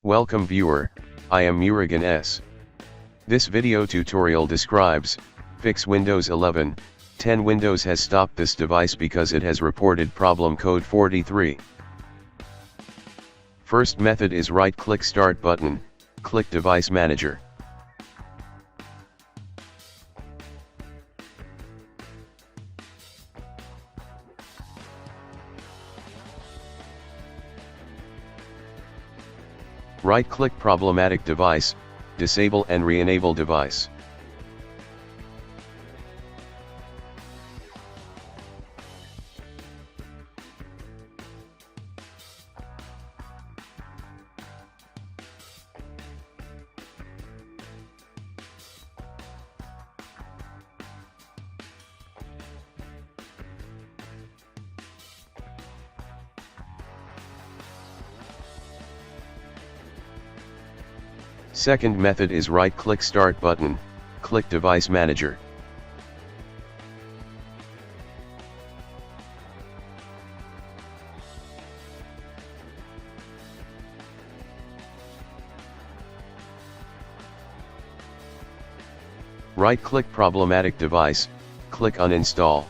Welcome viewer, I am Murugan S. This video tutorial describes, fix Windows 11, 10 Windows has stopped this device because it has reported problem code 43. First method is right-click Start button, click Device Manager. Right-click Problematic Device, disable and re-enable device. Second method is right-click Start button, click Device Manager. Right-click Problematic Device, click Uninstall.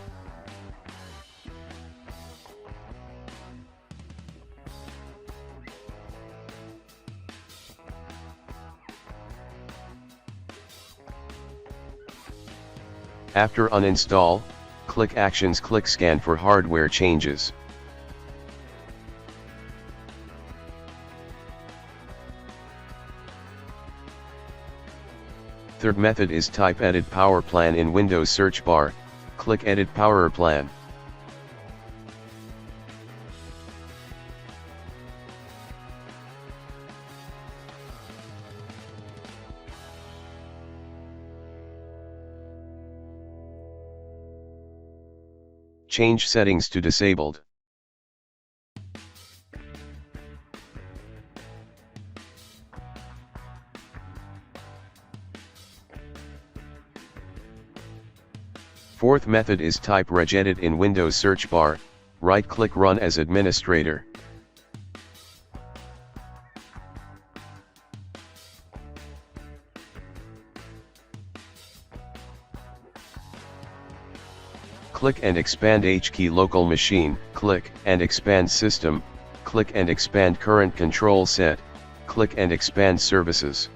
After uninstall, click Actions, click Scan for hardware changes. Third method is type Edit Power Plan in Windows search bar, click Edit Power Plan. Change settings to disabled. Fourth method is type regedit in Windows search bar, right-click Run as administrator. Click and expand HKey local machine, click and expand system, click and expand current control set, click and expand services.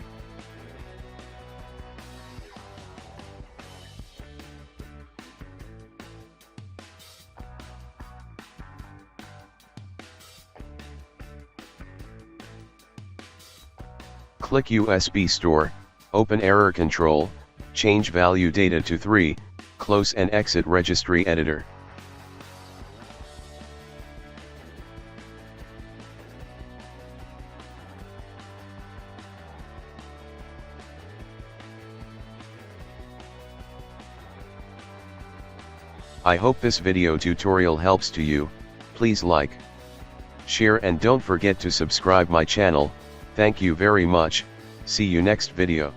Click USB store, open error control, change value data to 3, close and exit registry editor. I hope this video tutorial helps to you. Please like, share and don't forget to subscribe my channel. Thank you very much. See you next video.